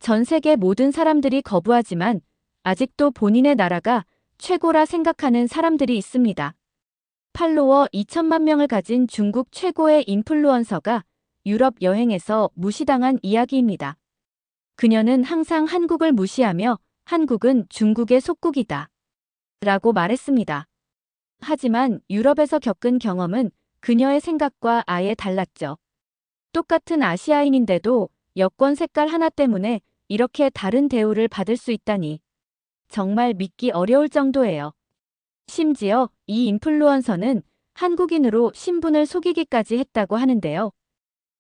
전 세계 모든 사람들이 거부하지만 아직도 본인의 나라가 최고라 생각하는 사람들이 있습니다. 팔로워 2천만 명을 가진 중국 최고의 인플루언서가 유럽 여행에서 무시당한 이야기입니다. 그녀는 항상 한국을 무시하며 한국은 중국의 속국이다 라고 말했습니다. 하지만 유럽에서 겪은 경험은 그녀의 생각과 아예 달랐죠. 똑같은 아시아인인데도 여권 색깔 하나 때문에 이렇게 다른 대우를 받을 수 있다니 정말 믿기 어려울 정도예요. 심지어 이 인플루언서는 한국인으로 신분을 속이기까지 했다고 하는데요.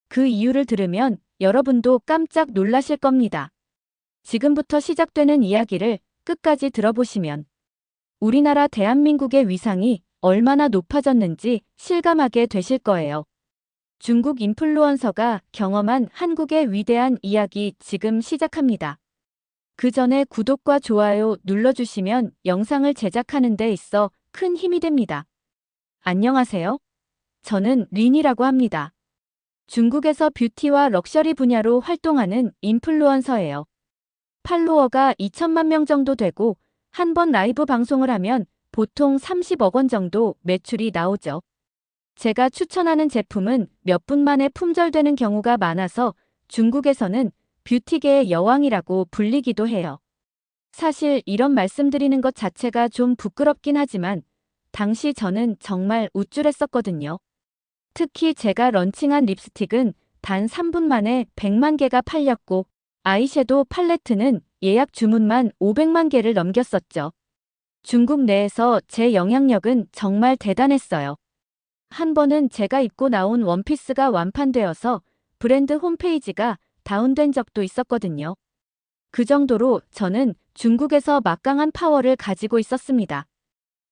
그 이유를 들으면 여러분도 깜짝 놀라실 겁니다. 지금부터 시작되는 이야기를 끝까지 들어보시면 우리나라 대한민국의 위상이 얼마나 높아졌는지 실감하게 되실 거예요. 중국 인플루언서가 경험한 한국의 위대한 이야기 지금 시작합니다. 그 전에 구독과 좋아요 눌러주시면 영상을 제작하는 데 있어 큰 힘이 됩니다. 안녕하세요. 저는 린이라고 합니다. 중국에서 뷰티와 럭셔리 분야로 활동하는 인플루언서예요. 팔로워가 2천만 명 정도 되고 한 번 라이브 방송을 하면 보통 30억 원 정도 매출이 나오죠. 제가 추천하는 제품은 몇 분 만에 품절되는 경우가 많아서 중국에서는 뷰티계의 여왕이라고 불리기도 해요. 사실 이런 말씀드리는 것 자체가 좀 부끄럽긴 하지만 당시 저는 정말 우쭐했었거든요. 특히 제가 런칭한 립스틱은 단 3분 만에 100만 개가 팔렸고 아이섀도우 팔레트는 예약 주문만 500만 개를 넘겼었죠. 중국 내에서 제 영향력은 정말 대단했어요. 한 번은 제가 입고 나온 원피스가 완판되어서 브랜드 홈페이지가 다운된 적도 있었거든요. 그 정도로 저는 중국에서 막강한 파워를 가지고 있었습니다.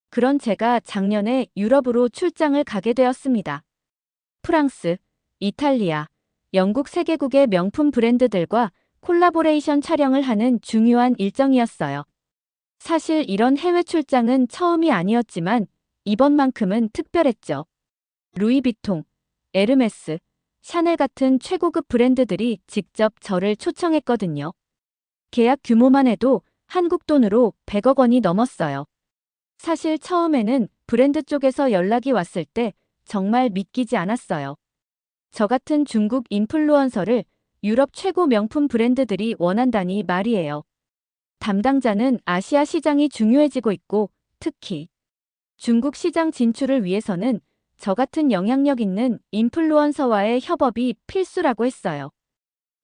그런 제가 작년에 유럽으로 출장을 가게 되었습니다. 프랑스, 이탈리아, 영국 3개국의 명품 브랜드들과 콜라보레이션 촬영을 하는 중요한 일정이었어요. 사실 이런 해외 출장은 처음이 아니었지만 이번만큼은 특별했죠. 루이비통, 에르메스, 샤넬 같은 최고급 브랜드들이 직접 저를 초청했거든요. 계약 규모만 해도 한국 돈으로 100억 원이 넘었어요. 사실 처음에는 브랜드 쪽에서 연락이 왔을 때 정말 믿기지 않았어요. 저 같은 중국 인플루언서를 유럽 최고 명품 브랜드들이 원한다니 말이에요. 담당자는 아시아 시장이 중요해지고 있고 특히 중국 시장 진출을 위해서는 저 같은 영향력 있는 인플루언서와의 협업이 필수라고 했어요.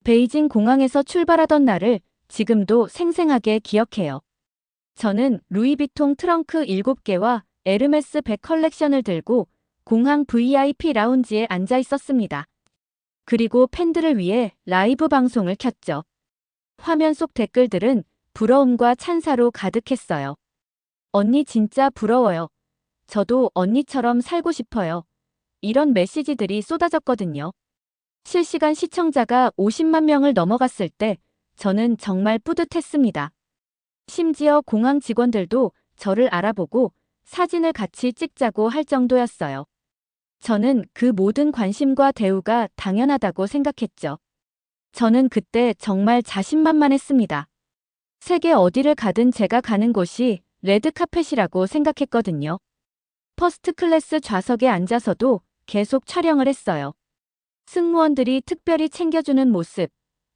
베이징 공항에서 출발하던 날을 지금도 생생하게 기억해요. 저는 루이비통 트렁크 7개와 에르메스 백 컬렉션을 들고 공항 VIP 라운지에 앉아 있었습니다. 그리고 팬들을 위해 라이브 방송을 켰죠. 화면 속 댓글들은 부러움과 찬사로 가득했어요. 언니 진짜 부러워요. 저도 언니처럼 살고 싶어요. 이런 메시지들이 쏟아졌거든요. 실시간 시청자가 50만 명을 넘어갔을 때 저는 정말 뿌듯했습니다. 심지어 공항 직원들도 저를 알아보고 사진을 같이 찍자고 할 정도였어요. 저는 그 모든 관심과 대우가 당연하다고 생각했죠. 저는 그때 정말 자신만만했습니다. 세계 어디를 가든 제가 가는 곳이 레드카펫이라고 생각했거든요. 퍼스트 클래스 좌석에 앉아서도 계속 촬영을 했어요. 승무원들이 특별히 챙겨주는 모습,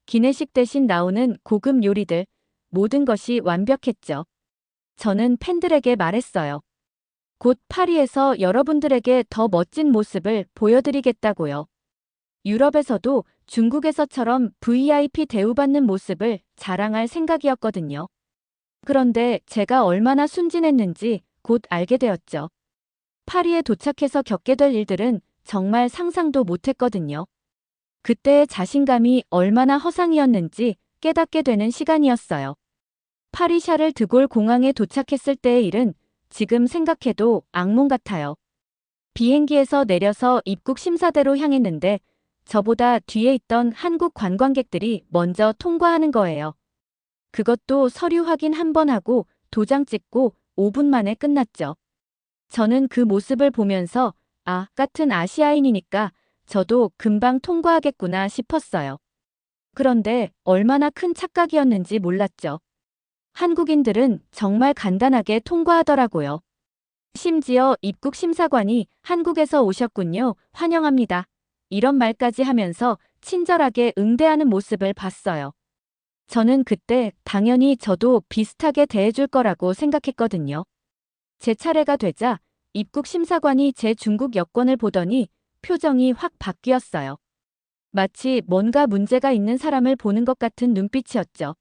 기내식 대신 나오는 고급 요리들, 모든 것이 완벽했죠. 저는 팬들에게 말했어요. 곧 파리에서 여러분들에게 더 멋진 모습을 보여드리겠다고요. 유럽에서도 중국에서처럼 VIP 대우받는 모습을 자랑할 생각이었거든요. 그런데 제가 얼마나 순진했는지 곧 알게 되었죠. 파리에 도착해서 겪게 될 일들은 정말 상상도 못했거든요. 그때의 자신감이 얼마나 허상이었는지 깨닫게 되는 시간이었어요. 파리 샤를 드골 공항에 도착했을 때의 일은 지금 생각해도 악몽 같아요. 비행기에서 내려서 입국 심사대로 향했는데 저보다 뒤에 있던 한국 관광객들이 먼저 통과하는 거예요. 그것도 서류 확인 한 번 하고 도장 찍고 5분 만에 끝났죠. 저는 그 모습을 보면서 같은 아시아인이니까 저도 금방 통과하겠구나 싶었어요. 그런데 얼마나 큰 착각이었는지 몰랐죠. 한국인들은 정말 간단하게 통과하더라고요. 심지어 입국 심사관이 한국에서 오셨군요. 환영합니다. 이런 말까지 하면서 친절하게 응대하는 모습을 봤어요. 저는 그때 당연히 저도 비슷하게 대해줄 거라고 생각했거든요. 제 차례가 되자 입국 심사관이 제 중국 여권을 보더니 표정이 확 바뀌었어요. 마치 뭔가 문제가 있는 사람을 보는 것 같은 눈빛이었죠.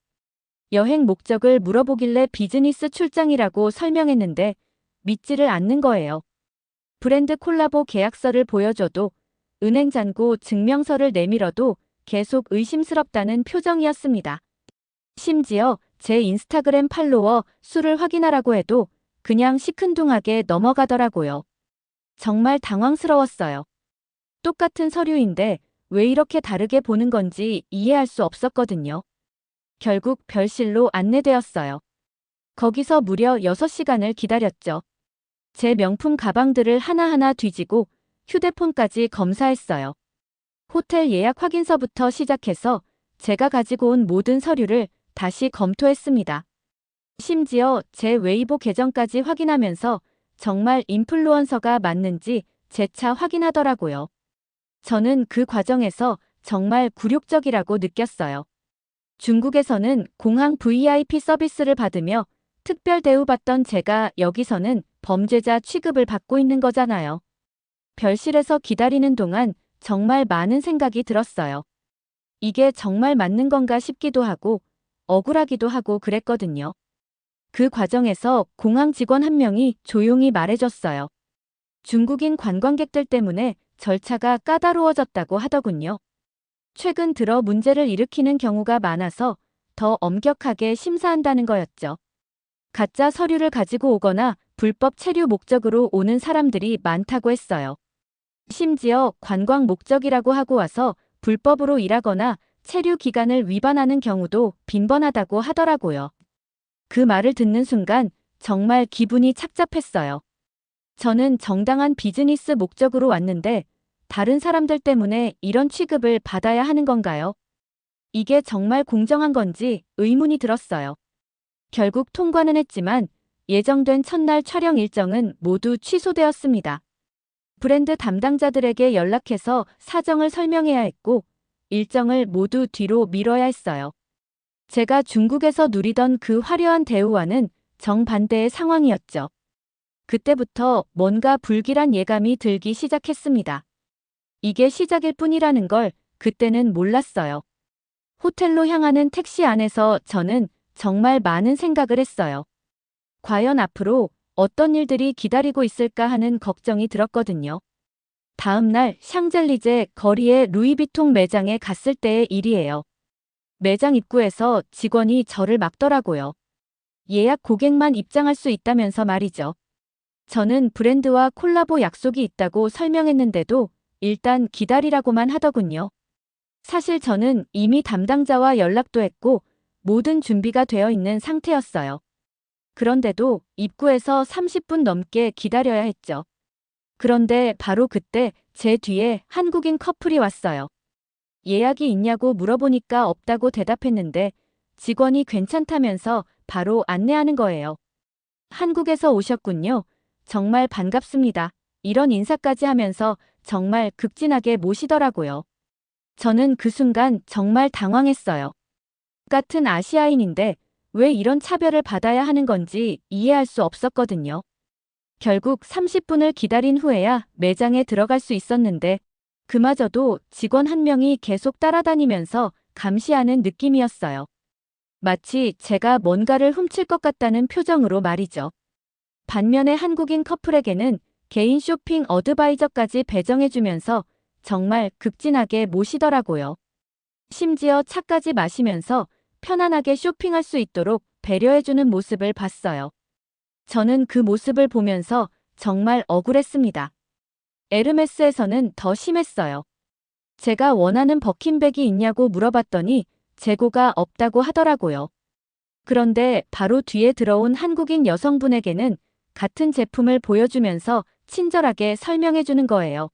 여행 목적을 물어보길래 비즈니스 출장이라고 설명했는데 믿지를 않는 거예요. 브랜드 콜라보 계약서를 보여줘도 은행 잔고 증명서를 내밀어도 계속 의심스럽다는 표정이었습니다. 심지어 제 인스타그램 팔로워 수를 확인하라고 해도 그냥 시큰둥하게 넘어가더라고요. 정말 당황스러웠어요. 똑같은 서류인데 왜 이렇게 다르게 보는 건지 이해할 수 없었거든요. 결국 별실로 안내되었어요. 거기서 무려 6시간을 기다렸죠. 제 명품 가방들을 하나하나 뒤지고 휴대폰까지 검사했어요. 호텔 예약 확인서부터 시작해서 제가 가지고 온 모든 서류를 다시 검토했습니다. 심지어 제 웨이보 계정까지 확인하면서 정말 인플루언서가 맞는지 재차 확인하더라고요. 저는 그 과정에서 정말 굴욕적이라고 느꼈어요. 중국에서는 공항 VIP 서비스를 받으며 특별 대우받던 제가 여기서는 범죄자 취급을 받고 있는 거잖아요. 별실에서 기다리는 동안 정말 많은 생각이 들었어요. 이게 정말 맞는 건가 싶기도 하고 억울하기도 하고 그랬거든요. 그 과정에서 공항 직원 한 명이 조용히 말해줬어요. 중국인 관광객들 때문에 절차가 까다로워졌다고 하더군요. 최근 들어 문제를 일으키는 경우가 많아서 더 엄격하게 심사한다는 거였죠. 가짜 서류를 가지고 오거나 불법 체류 목적으로 오는 사람들이 많다고 했어요. 심지어 관광 목적이라고 하고 와서 불법으로 일하거나 체류 기간을 위반하는 경우도 빈번하다고 하더라고요. 그 말을 듣는 순간 정말 기분이 착잡했어요. 저는 정당한 비즈니스 목적으로 왔는데 다른 사람들 때문에 이런 취급을 받아야 하는 건가요? 이게 정말 공정한 건지 의문이 들었어요. 결국 통과는 했지만 예정된 첫날 촬영 일정은 모두 취소되었습니다. 브랜드 담당자들에게 연락해서 사정을 설명해야 했고 일정을 모두 뒤로 미뤄야 했어요. 제가 중국에서 누리던 그 화려한 대우와는 정반대의 상황이었죠. 그때부터 뭔가 불길한 예감이 들기 시작했습니다. 이게 시작일 뿐이라는 걸 그때는 몰랐어요. 호텔로 향하는 택시 안에서 저는 정말 많은 생각을 했어요. 과연 앞으로 어떤 일들이 기다리고 있을까 하는 걱정이 들었거든요. 다음 날 샹젤리제 거리의 루이비통 매장에 갔을 때의 일이에요. 매장 입구에서 직원이 저를 막더라고요. 예약 고객만 입장할 수 있다면서 말이죠. 저는 브랜드와 콜라보 약속이 있다고 설명했는데도 일단 기다리라고만 하더군요. 사실 저는 이미 담당자와 연락도 했고 모든 준비가 되어 있는 상태였어요. 그런데도 입구에서 30분 넘게 기다려야 했죠. 그런데 바로 그때 제 뒤에 한국인 커플이 왔어요. 예약이 있냐고 물어보니까 없다고 대답했는데 직원이 괜찮다면서 바로 안내하는 거예요. 한국에서 오셨군요. 정말 반갑습니다. 이런 인사까지 하면서 정말 극진하게 모시더라고요. 저는 그 순간 정말 당황했어요. 같은 아시아인인데 왜 이런 차별을 받아야 하는 건지 이해할 수 없었거든요. 결국 30분을 기다린 후에야 매장에 들어갈 수 있었는데 그마저도 직원 한 명이 계속 따라다니면서 감시하는 느낌이었어요. 마치 제가 뭔가를 훔칠 것 같다는 표정으로 말이죠. 반면에 한국인 커플에게는 개인 쇼핑 어드바이저까지 배정해주면서 정말 극진하게 모시더라고요. 심지어 차까지 마시면서 편안하게 쇼핑할 수 있도록 배려해주는 모습을 봤어요. 저는 그 모습을 보면서 정말 억울했습니다. 에르메스에서는 더 심했어요. 제가 원하는 버킨백이 있냐고 물어봤더니 재고가 없다고 하더라고요. 그런데 바로 뒤에 들어온 한국인 여성분에게는 같은 제품을 보여주면서 친절하게 설명해주는 거예요.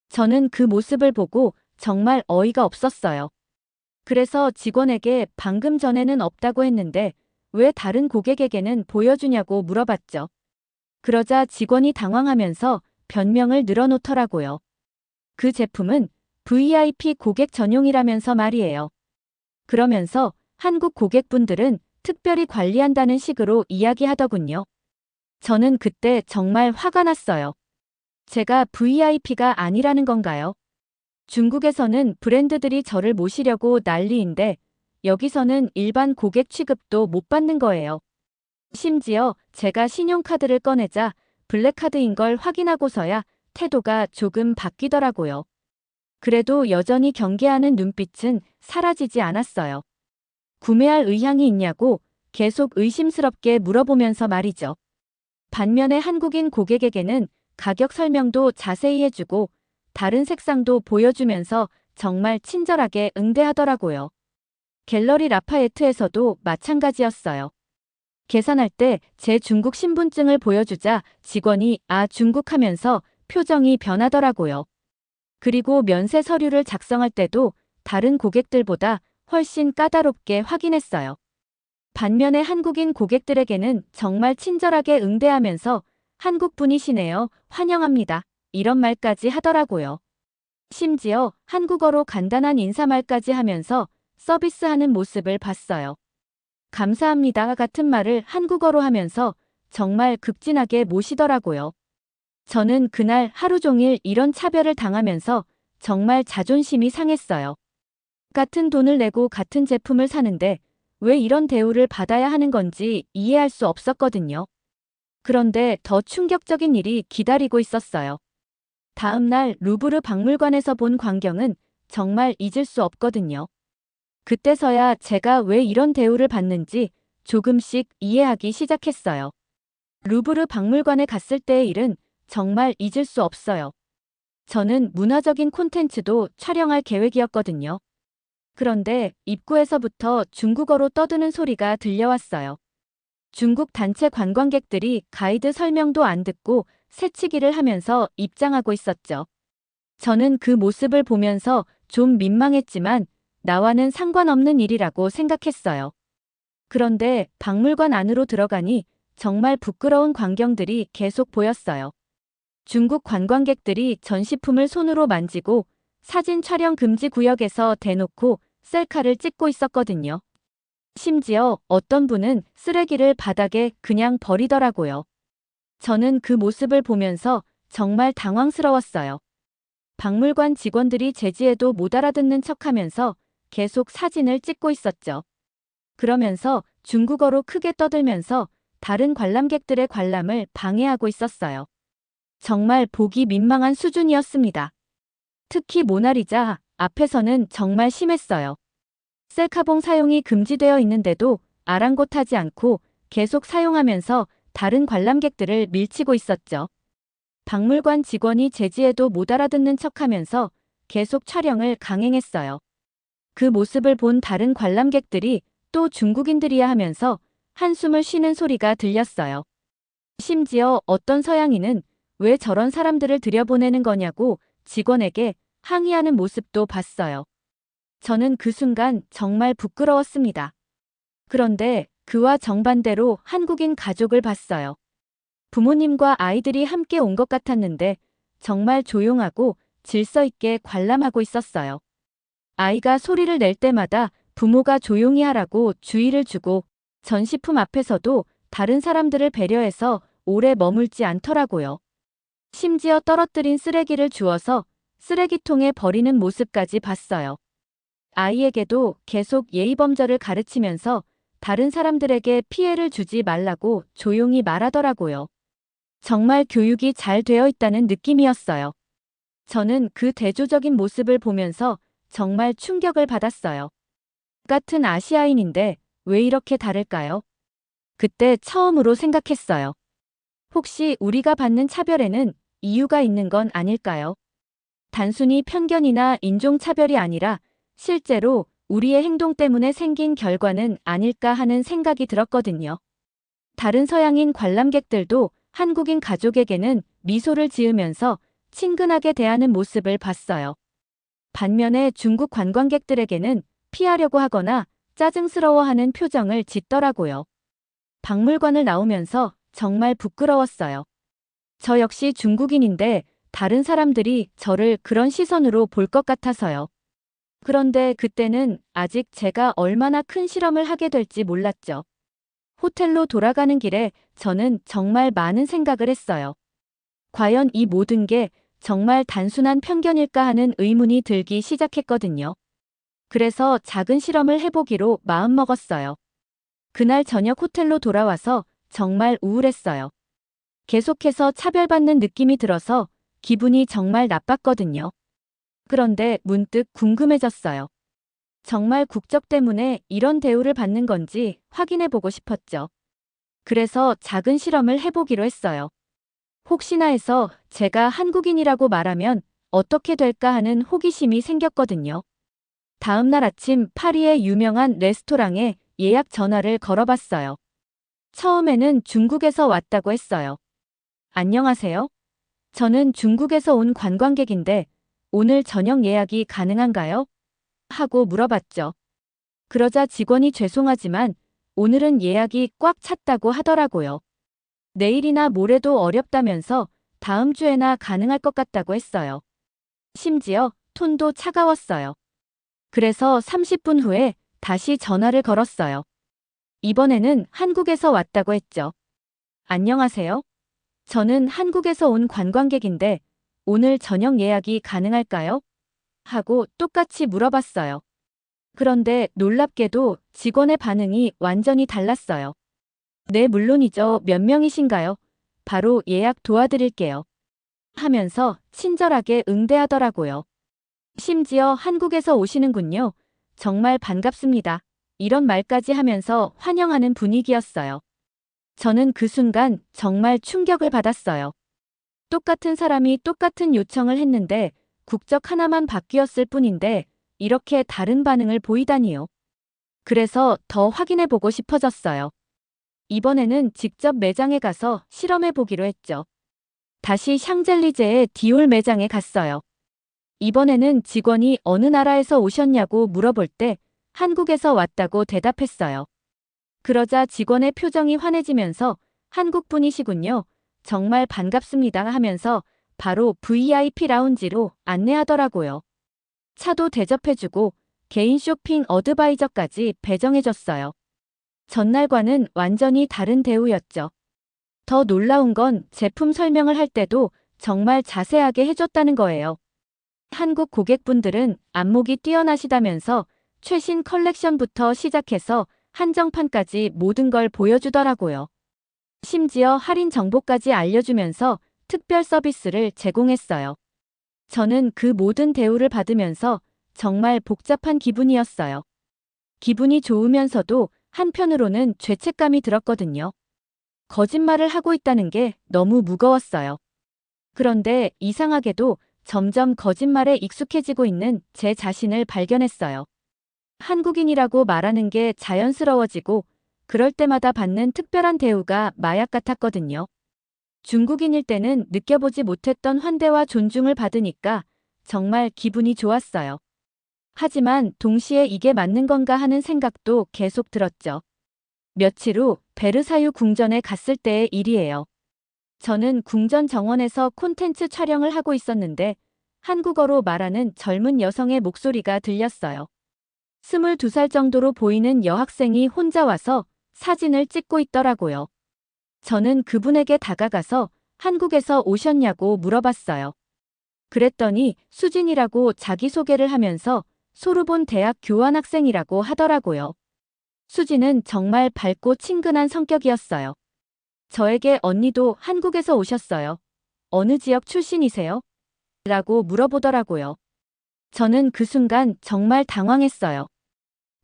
저는 그 모습을 보고 정말 어이가 없었어요. 그래서 직원에게 방금 전에는 없다고 했는데 왜 다른 고객에게는 보여주냐고 물어봤죠. 그러자 직원이 당황하면서 변명을 늘어놓더라고요. 그 제품은 VIP 고객 전용이라면서 말이에요. 그러면서 한국 고객분들은 특별히 관리한다는 식으로 이야기하더군요. 저는 그때 정말 화가 났어요. 제가 VIP가 아니라는 건가요? 중국에서는 브랜드들이 저를 모시려고 난리인데 여기서는 일반 고객 취급도 못 받는 거예요. 심지어 제가 신용카드를 꺼내자 블랙카드인 걸 확인하고서야 태도가 조금 바뀌더라고요. 그래도 여전히 경계하는 눈빛은 사라지지 않았어요. 구매할 의향이 있냐고 계속 의심스럽게 물어보면서 말이죠. 반면에 한국인 고객에게는 가격 설명도 자세히 해주고 다른 색상도 보여주면서 정말 친절하게 응대하더라고요. 갤러리 라파에트에서도 마찬가지였어요. 계산할 때 제 중국 신분증을 보여주자 직원이 아 중국 하면서 표정이 변하더라고요. 그리고 면세 서류를 작성할 때도 다른 고객들보다 훨씬 까다롭게 확인했어요. 반면에 한국인 고객들에게는 정말 친절하게 응대하면서 한국 분이시네요. 환영합니다. 이런 말까지 하더라고요. 심지어 한국어로 간단한 인사말까지 하면서 서비스하는 모습을 봤어요. 감사합니다 같은 말을 한국어로 하면서 정말 극진하게 모시더라고요. 저는 그날 하루 종일 이런 차별을 당하면서 정말 자존심이 상했어요. 같은 돈을 내고 같은 제품을 사는데 왜 이런 대우를 받아야 하는 건지 이해할 수 없었거든요. 그런데 더 충격적인 일이 기다리고 있었어요. 다음 날 루브르 박물관에서 본 광경은 정말 잊을 수 없거든요. 그때서야 제가 왜 이런 대우를 받는지 조금씩 이해하기 시작했어요. 루브르 박물관에 갔을 때의 일은 정말 잊을 수 없어요. 저는 문화적인 콘텐츠도 촬영할 계획이었거든요. 그런데 입구에서부터 중국어로 떠드는 소리가 들려왔어요. 중국 단체 관광객들이 가이드 설명도 안 듣고 새치기를 하면서 입장하고 있었죠. 저는 그 모습을 보면서 좀 민망했지만 나와는 상관없는 일이라고 생각했어요. 그런데 박물관 안으로 들어가니 정말 부끄러운 광경들이 계속 보였어요. 중국 관광객들이 전시품을 손으로 만지고 사진 촬영 금지 구역에서 대놓고 셀카를 찍고 있었거든요. 심지어 어떤 분은 쓰레기를 바닥에 그냥 버리더라고요. 저는 그 모습을 보면서 정말 당황스러웠어요. 박물관 직원들이 제지에도 못 알아듣는 척하면서 계속 사진을 찍고 있었죠. 그러면서 중국어로 크게 떠들면서 다른 관람객들의 관람을 방해하고 있었어요. 정말 보기 민망한 수준이었습니다. 특히 모나리자 앞에서는 정말 심했어요. 셀카봉 사용이 금지되어 있는데도 아랑곳하지 않고 계속 사용하면서 다른 관람객들을 밀치고 있었죠. 박물관 직원이 제지에도 못 알아듣는 척하면서 계속 촬영을 강행했어요. 그 모습을 본 다른 관람객들이 또 중국인들이야 하면서 한숨을 쉬는 소리가 들렸어요. 심지어 어떤 서양인은 왜 저런 사람들을 들여보내는 거냐고 직원에게 항의하는 모습도 봤어요. 저는 그 순간 정말 부끄러웠습니다. 그런데 그와 정반대로 한국인 가족을 봤어요. 부모님과 아이들이 함께 온 것 같았는데 정말 조용하고 질서 있게 관람하고 있었어요. 아이가 소리를 낼 때마다 부모가 조용히 하라고 주의를 주고 전시품 앞에서도 다른 사람들을 배려해서 오래 머물지 않더라고요. 심지어 떨어뜨린 쓰레기를 주워서 쓰레기통에 버리는 모습까지 봤어요. 아이에게도 계속 예의범절을 가르치면서 다른 사람들에게 피해를 주지 말라고 조용히 말하더라고요. 정말 교육이 잘 되어 있다는 느낌이었어요. 저는 그 대조적인 모습을 보면서 정말 충격을 받았어요. 같은 아시아인인데 왜 이렇게 다를까요? 그때 처음으로 생각했어요. 혹시 우리가 받는 차별에는 이유가 있는 건 아닐까요? 단순히 편견이나 인종차별이 아니라 실제로 우리의 행동 때문에 생긴 결과는 아닐까 하는 생각이 들었거든요. 다른 서양인 관람객들도 한국인 가족에게는 미소를 지으면서 친근하게 대하는 모습을 봤어요. 반면에 중국 관광객들에게는 피하려고 하거나 짜증스러워하는 표정을 짓더라고요. 박물관을 나오면서 정말 부끄러웠어요. 저 역시 중국인인데 다른 사람들이 저를 그런 시선으로 볼 것 같아서요. 그런데 그때는 아직 제가 얼마나 큰 실험을 하게 될지 몰랐죠. 호텔로 돌아가는 길에 저는 정말 많은 생각을 했어요. 과연 이 모든 게 정말 단순한 편견일까 하는 의문이 들기 시작했거든요. 그래서 작은 실험을 해보기로 마음먹었어요. 그날 저녁 호텔로 돌아와서 정말 우울했어요. 계속해서 차별받는 느낌이 들어서 기분이 정말 나빴거든요. 그런데 문득 궁금해졌어요. 정말 국적 때문에 이런 대우를 받는 건지 확인해보고 싶었죠. 그래서 작은 실험을 해보기로 했어요. 혹시나 해서 제가 한국인이라고 말하면 어떻게 될까 하는 호기심이 생겼거든요. 다음 날 아침 파리의 유명한 레스토랑에 예약 전화를 걸어봤어요. 처음에는 중국에서 왔다고 했어요. 안녕하세요. 저는 중국에서 온 관광객인데 오늘 저녁 예약이 가능한가요? 하고 물어봤죠. 그러자 직원이 죄송하지만 오늘은 예약이 꽉 찼다고 하더라고요. 내일이나 모레도 어렵다면서 다음 주에나 가능할 것 같다고 했어요. 심지어 톤도 차가웠어요. 그래서 30분 후에 다시 전화를 걸었어요. 이번에는 한국에서 왔다고 했죠. 안녕하세요. 저는 한국에서 온 관광객인데 오늘 저녁 예약이 가능할까요? 하고 똑같이 물어봤어요. 그런데 놀랍게도 직원의 반응이 완전히 달랐어요. 네, 물론이죠. 몇 명이신가요? 바로 예약 도와드릴게요. 하면서 친절하게 응대하더라고요. 심지어 한국에서 오시는군요. 정말 반갑습니다. 이런 말까지 하면서 환영하는 분위기였어요. 저는 그 순간 정말 충격을 받았어요. 똑같은 사람이 똑같은 요청을 했는데 국적 하나만 바뀌었을 뿐인데 이렇게 다른 반응을 보이다니요. 그래서 더 확인해보고 싶어졌어요. 이번에는 직접 매장에 가서 실험해보기로 했죠. 다시 샹젤리제의 디올 매장에 갔어요. 이번에는 직원이 어느 나라에서 오셨냐고 물어볼 때 한국에서 왔다고 대답했어요. 그러자 직원의 표정이 환해지면서 한국분이시군요. 정말 반갑습니다 하면서 바로 VIP 라운지로 안내하더라고요. 차도 대접해주고 개인 쇼핑 어드바이저까지 배정해줬어요. 전날과는 완전히 다른 대우였죠. 더 놀라운 건 제품 설명을 할 때도 정말 자세하게 해줬다는 거예요. 한국 고객분들은 안목이 뛰어나시다면서 최신 컬렉션부터 시작해서 한정판까지 모든 걸 보여주더라고요. 심지어 할인 정보까지 알려주면서 특별 서비스를 제공했어요. 저는 그 모든 대우를 받으면서 정말 복잡한 기분이었어요. 기분이 좋으면서도 한편으로는 죄책감이 들었거든요. 거짓말을 하고 있다는 게 너무 무거웠어요. 그런데 이상하게도 점점 거짓말에 익숙해지고 있는 제 자신을 발견했어요. 한국인이라고 말하는 게 자연스러워지고 그럴 때마다 받는 특별한 대우가 마약 같았거든요. 중국인일 때는 느껴보지 못했던 환대와 존중을 받으니까 정말 기분이 좋았어요. 하지만 동시에 이게 맞는 건가 하는 생각도 계속 들었죠. 며칠 후 베르사유 궁전에 갔을 때의 일이에요. 저는 궁전 정원에서 콘텐츠 촬영을 하고 있었는데 한국어로 말하는 젊은 여성의 목소리가 들렸어요. 22살 정도로 보이는 여학생이 혼자 와서 사진을 찍고 있더라고요. 저는 그분에게 다가가서 한국에서 오셨냐고 물어봤어요. 그랬더니 수진이라고 자기소개를 하면서 소르본 대학 교환학생이라고 하더라고요. 수진은 정말 밝고 친근한 성격이었어요. 저에게 언니도 한국에서 오셨어요. 어느 지역 출신이세요? 라고 물어보더라고요. 저는 그 순간 정말 당황했어요.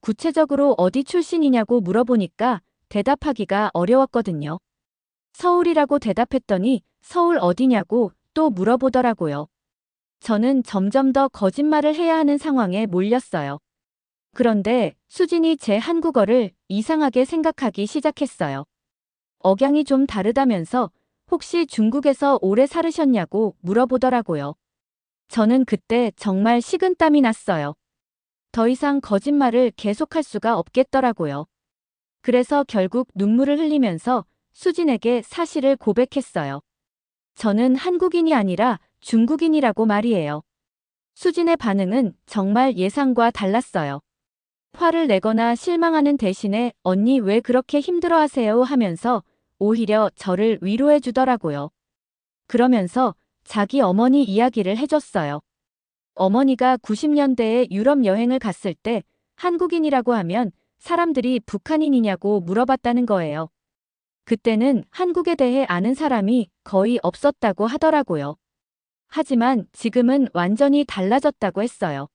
구체적으로 어디 출신이냐고 물어보니까 대답하기가 어려웠거든요. 서울이라고 대답했더니 서울 어디냐고 또 물어보더라고요. 저는 점점 더 거짓말을 해야 하는 상황에 몰렸어요. 그런데 수진이 제 한국어를 이상하게 생각하기 시작했어요. 억양이 좀 다르다면서 혹시 중국에서 오래 살으셨냐고 물어보더라고요. 저는 그때 정말 식은땀이 났어요. 더 이상 거짓말을 계속할 수가 없겠더라고요. 그래서 결국 눈물을 흘리면서 수진에게 사실을 고백했어요. 저는 한국인이 아니라 중국인이라고 말이에요. 수진의 반응은 정말 예상과 달랐어요. 화를 내거나 실망하는 대신에 언니 왜 그렇게 힘들어하세요 하면서 오히려 저를 위로해 주더라고요. 그러면서 자기 어머니 이야기를 해줬어요. 어머니가 90년대에 유럽 여행을 갔을 때 한국인이라고 하면 사람들이 북한인이냐고 물어봤다는 거예요. 그때는 한국에 대해 아는 사람이 거의 없었다고 하더라고요. 하지만 지금은 완전히 달라졌다고 했어요.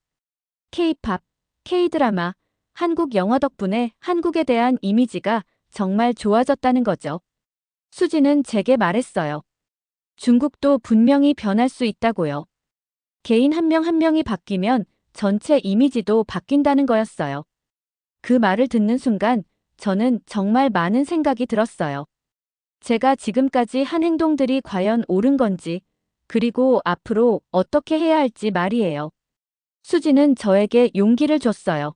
K-팝, K-드라마, 한국 영화 덕분에 한국에 대한 이미지가 정말 좋아졌다는 거죠. 수지는 제게 말했어요. 중국도 분명히 변할 수 있다고요. 개인 한 명 한 명이 바뀌면 전체 이미지도 바뀐다는 거였어요. 그 말을 듣는 순간 저는 정말 많은 생각이 들었어요. 제가 지금까지 한 행동들이 과연 옳은 건지, 그리고 앞으로 어떻게 해야 할지 말이에요. 수지는 저에게 용기를 줬어요.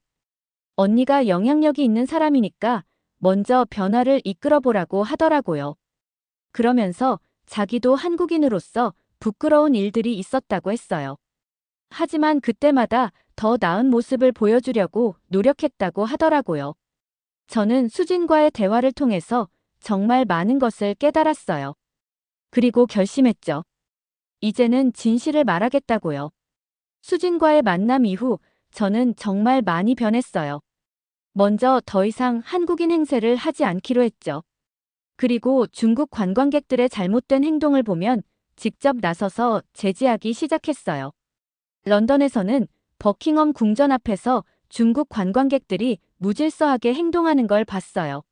언니가 영향력이 있는 사람이니까 먼저 변화를 이끌어보라고 하더라고요. 그러면서 자기도 한국인으로서 부끄러운 일들이 있었다고 했어요. 하지만 그때마다 더 나은 모습을 보여주려고 노력했다고 하더라고요. 저는 수진과의 대화를 통해서 정말 많은 것을 깨달았어요. 그리고 결심했죠. 이제는 진실을 말하겠다고요. 수진과의 만남 이후 저는 정말 많이 변했어요. 먼저 더 이상 한국인 행세를 하지 않기로 했죠. 그리고 중국 관광객들의 잘못된 행동을 보면 직접 나서서 제지하기 시작했어요. 런던에서는 버킹엄 궁전 앞에서 중국 관광객들이 무질서하게 행동하는 걸 봤어요.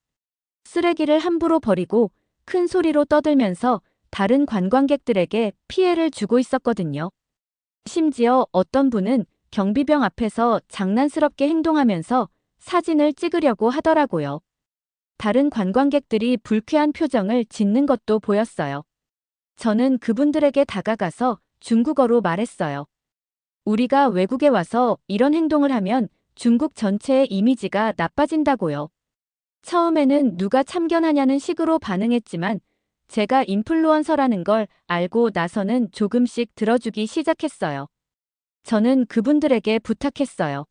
쓰레기를 함부로 버리고 큰 소리로 떠들면서 다른 관광객들에게 피해를 주고 있었거든요. 심지어 어떤 분은 경비병 앞에서 장난스럽게 행동하면서 사진을 찍으려고 하더라고요. 다른 관광객들이 불쾌한 표정을 짓는 것도 보였어요. 저는 그분들에게 다가가서 중국어로 말했어요. 우리가 외국에 와서 이런 행동을 하면 중국 전체의 이미지가 나빠진다고요. 처음에는 누가 참견하냐는 식으로 반응했지만 제가 인플루언서라는 걸 알고 나서는 조금씩 들어주기 시작했어요. 저는 그분들에게 부탁했어요.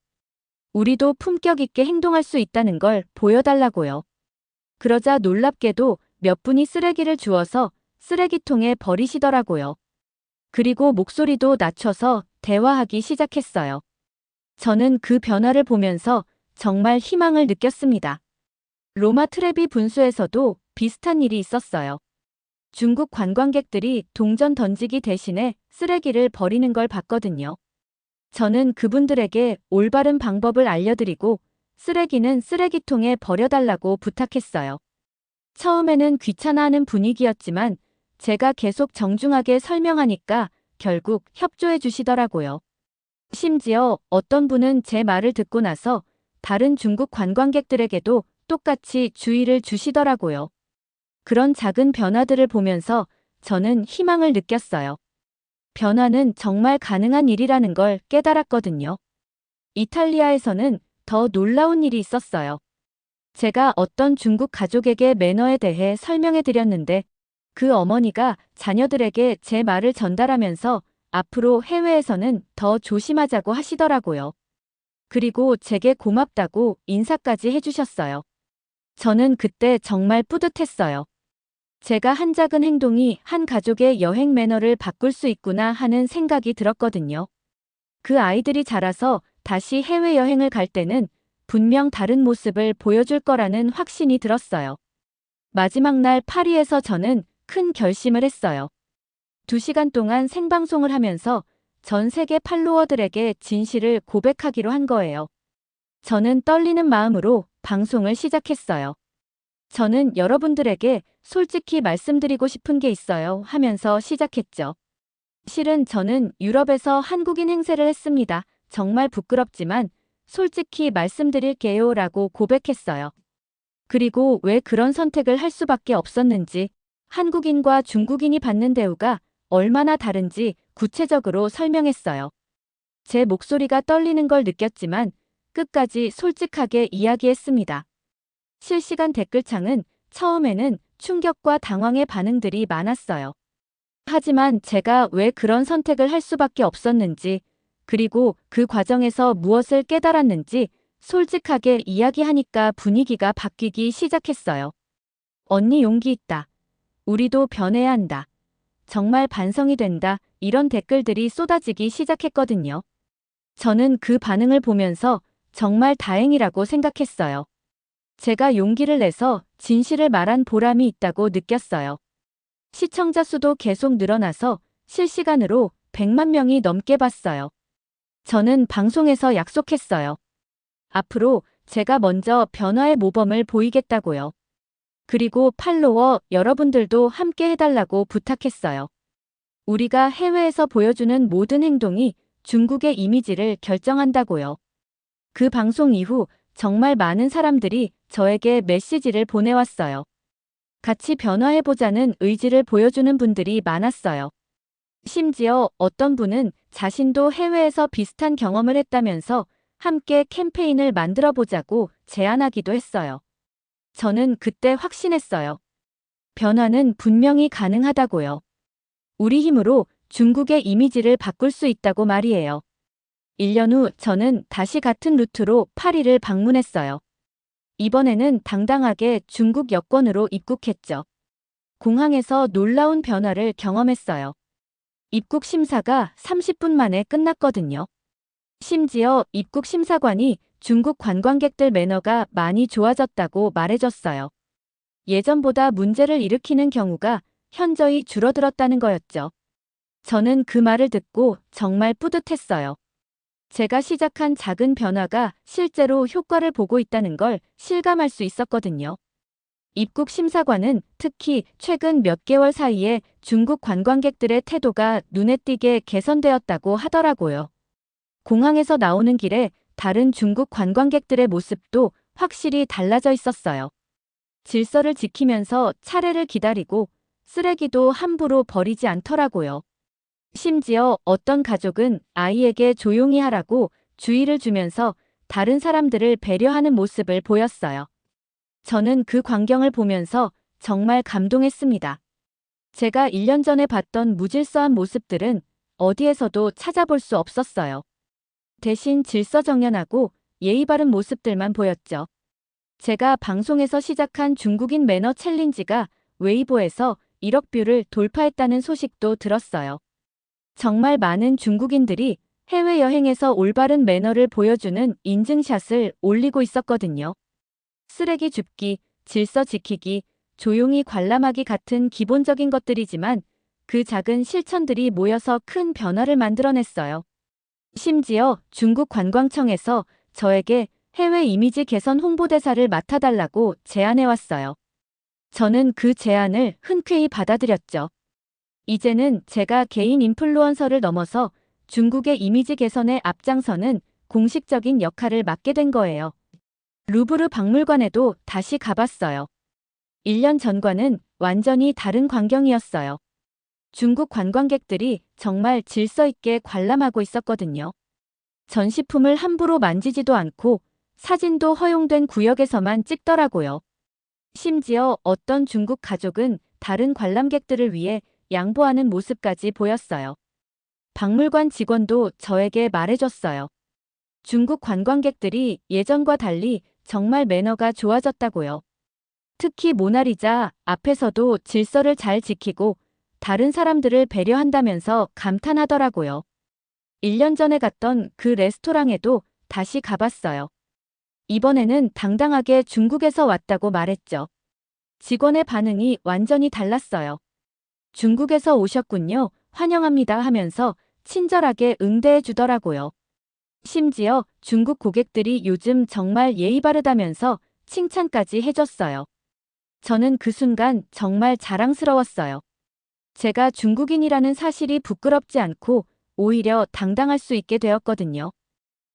우리도 품격 있게 행동할 수 있다는 걸 보여달라고요. 그러자 놀랍게도 몇 분이 쓰레기를 주워서 쓰레기통에 버리시더라고요. 그리고 목소리도 낮춰서 대화하기 시작했어요. 저는 그 변화를 보면서 정말 희망을 느꼈습니다. 로마 트레비 분수에서도 비슷한 일이 있었어요. 중국 관광객들이 동전 던지기 대신에 쓰레기를 버리는 걸 봤거든요. 저는 그분들에게 올바른 방법을 알려드리고 쓰레기는 쓰레기통에 버려달라고 부탁했어요. 처음에는 귀찮아하는 분위기였지만 제가 계속 정중하게 설명하니까 결국 협조해 주시더라고요. 심지어 어떤 분은 제 말을 듣고 나서 다른 중국 관광객들에게도 똑같이 주의를 주시더라고요. 그런 작은 변화들을 보면서 저는 희망을 느꼈어요. 변화는 정말 가능한 일이라는 걸 깨달았거든요. 이탈리아에서는 더 놀라운 일이 있었어요. 제가 어떤 중국 가족에게 매너에 대해 설명해 드렸는데 그 어머니가 자녀들에게 제 말을 전달하면서 앞으로 해외에서는 더 조심하자고 하시더라고요. 그리고 제게 고맙다고 인사까지 해주셨어요. 저는 그때 정말 뿌듯했어요. 제가 한 작은 행동이 한 가족의 여행 매너를 바꿀 수 있구나 하는 생각이 들었거든요. 그 아이들이 자라서 다시 해외여행을 갈 때는 분명 다른 모습을 보여줄 거라는 확신이 들었어요. 마지막 날 파리에서 저는 큰 결심을 했어요. 2시간 동안 생방송을 하면서 전 세계 팔로워들에게 진실을 고백하기로 한 거예요. 저는 떨리는 마음으로 방송을 시작했어요. 저는 여러분들에게 솔직히 말씀드리고 싶은 게 있어요 하면서 시작했죠. 실은 저는 유럽에서 한국인 행세를 했습니다. 정말 부끄럽지만 솔직히 말씀드릴게요 라고 고백했어요. 그리고 왜 그런 선택을 할 수밖에 없었는지, 한국인과 중국인이 받는 대우가 얼마나 다른지 구체적으로 설명했어요. 제 목소리가 떨리는 걸 느꼈지만 끝까지 솔직하게 이야기했습니다. 실시간 댓글창은 처음에는 충격과 당황의 반응들이 많았어요. 하지만 제가 왜 그런 선택을 할 수밖에 없었는지, 그리고 그 과정에서 무엇을 깨달았는지 솔직하게 이야기하니까 분위기가 바뀌기 시작했어요. 언니 용기 있다. 우리도 변해야 한다. 정말 반성이 된다. 이런 댓글들이 쏟아지기 시작했거든요. 저는 그 반응을 보면서 정말 다행이라고 생각했어요. 제가 용기를 내서 진실을 말한 보람이 있다고 느꼈어요. 시청자 수도 계속 늘어나서 실시간으로 100만 명이 넘게 봤어요. 저는 방송에서 약속했어요. 앞으로 제가 먼저 변화의 모범을 보이겠다고요. 그리고 팔로워 여러분들도 함께 해달라고 부탁했어요. 우리가 해외에서 보여주는 모든 행동이 중국의 이미지를 결정한다고요. 그 방송 이후 정말 많은 사람들이 저에게 메시지를 보내왔어요. 같이 변화해보자는 의지를 보여주는 분들이 많았어요. 심지어 어떤 분은 자신도 해외에서 비슷한 경험을 했다면서 함께 캠페인을 만들어 보자고 제안하기도 했어요. 저는 그때 확신했어요. 변화는 분명히 가능하다고요. 우리 힘으로 중국의 이미지를 바꿀 수 있다고 말이에요. 1년 후 저는 다시 같은 루트로 파리를 방문했어요. 이번에는 당당하게 중국 여권으로 입국했죠. 공항에서 놀라운 변화를 경험했어요. 입국 심사가 30분 만에 끝났거든요. 심지어 입국 심사관이 중국 관광객들 매너가 많이 좋아졌다고 말해줬어요. 예전보다 문제를 일으키는 경우가 현저히 줄어들었다는 거였죠. 저는 그 말을 듣고 정말 뿌듯했어요. 제가 시작한 작은 변화가 실제로 효과를 보고 있다는 걸 실감할 수 있었거든요. 입국 심사관은 특히 최근 몇 개월 사이에 중국 관광객들의 태도가 눈에 띄게 개선되었다고 하더라고요. 공항에서 나오는 길에 다른 중국 관광객들의 모습도 확실히 달라져 있었어요. 질서를 지키면서 차례를 기다리고 쓰레기도 함부로 버리지 않더라고요. 심지어 어떤 가족은 아이에게 조용히 하라고 주의를 주면서 다른 사람들을 배려하는 모습을 보였어요. 저는 그 광경을 보면서 정말 감동했습니다. 제가 1년 전에 봤던 무질서한 모습들은 어디에서도 찾아볼 수 없었어요. 대신 질서정연하고 예의 바른 모습들만 보였죠. 제가 방송에서 시작한 중국인 매너 챌린지가 웨이보에서 1억 뷰를 돌파했다는 소식도 들었어요. 정말 많은 중국인들이 해외여행에서 올바른 매너를 보여주는 인증샷을 올리고 있었거든요. 쓰레기 줍기, 질서 지키기, 조용히 관람하기 같은 기본적인 것들이지만 그 작은 실천들이 모여서 큰 변화를 만들어냈어요. 심지어 중국 관광청에서 저에게 해외 이미지 개선 홍보대사를 맡아달라고 제안해왔어요. 저는 그 제안을 흔쾌히 받아들였죠. 이제는 제가 개인 인플루언서를 넘어서 중국의 이미지 개선에 앞장서는 공식적인 역할을 맡게 된 거예요. 루브르 박물관에도 다시 가봤어요. 1년 전과는 완전히 다른 광경이었어요. 중국 관광객들이 정말 질서 있게 관람하고 있었거든요. 전시품을 함부로 만지지도 않고 사진도 허용된 구역에서만 찍더라고요. 심지어 어떤 중국 가족은 다른 관람객들을 위해 양보하는 모습까지 보였어요. 박물관 직원도 저에게 말해줬어요. 중국 관광객들이 예전과 달리 정말 매너가 좋아졌다고요. 특히 모나리자 앞에서도 질서를 잘 지키고 다른 사람들을 배려한다면서 감탄하더라고요. 1년 전에 갔던 그 레스토랑에도 다시 가봤어요. 이번에는 당당하게 중국에서 왔다고 말했죠. 직원의 반응이 완전히 달랐어요. 중국에서 오셨군요. 환영합니다 하면서 친절하게 응대해 주더라고요. 심지어 중국 고객들이 요즘 정말 예의 바르다면서 칭찬까지 해줬어요. 저는 그 순간 정말 자랑스러웠어요. 제가 중국인이라는 사실이 부끄럽지 않고 오히려 당당할 수 있게 되었거든요.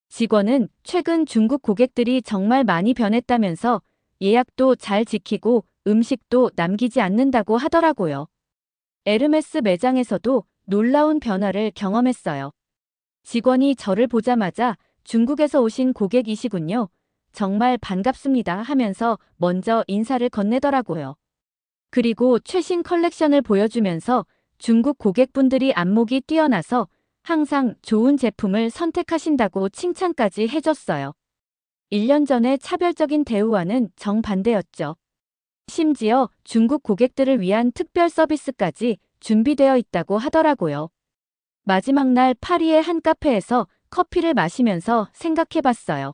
직원은 최근 중국 고객들이 정말 많이 변했다면서 예약도 잘 지키고 음식도 남기지 않는다고 하더라고요. 에르메스 매장에서도 놀라운 변화를 경험했어요. 직원이 저를 보자마자 중국에서 오신 고객이시군요. 정말 반갑습니다 하면서 먼저 인사를 건네더라고요. 그리고 최신 컬렉션을 보여주면서 중국 고객분들이 안목이 뛰어나서 항상 좋은 제품을 선택하신다고 칭찬까지 해줬어요. 1년 전의 차별적인 대우와는 정반대였죠. 심지어 중국 고객들을 위한 특별 서비스까지 준비되어 있다고 하더라고요. 마지막 날 파리의 한 카페에서 커피를 마시면서 생각해봤어요.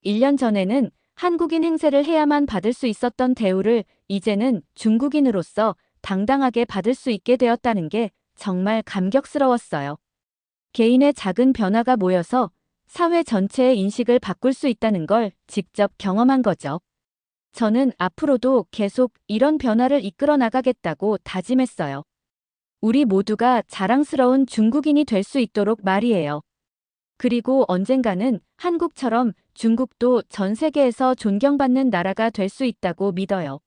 1년 전에는 한국인 행세를 해야만 받을 수 있었던 대우를 이제는 중국인으로서 당당하게 받을 수 있게 되었다는 게 정말 감격스러웠어요. 개인의 작은 변화가 모여서 사회 전체의 인식을 바꿀 수 있다는 걸 직접 경험한 거죠. 저는 앞으로도 계속 이런 변화를 이끌어 나가겠다고 다짐했어요. 우리 모두가 자랑스러운 중국인이 될 수 있도록 말이에요. 그리고 언젠가는 한국처럼 중국도 전 세계에서 존경받는 나라가 될 수 있다고 믿어요.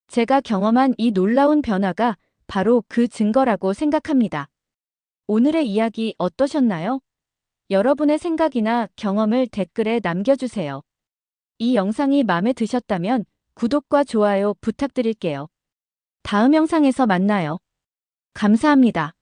제가 경험한 이 놀라운 변화가 바로 그 증거라고 생각합니다. 오늘의 이야기 어떠셨나요? 여러분의 생각이나 경험을 댓글에 남겨주세요. 이 영상이 마음에 드셨다면 구독과 좋아요 부탁드릴게요. 다음 영상에서 만나요. 감사합니다.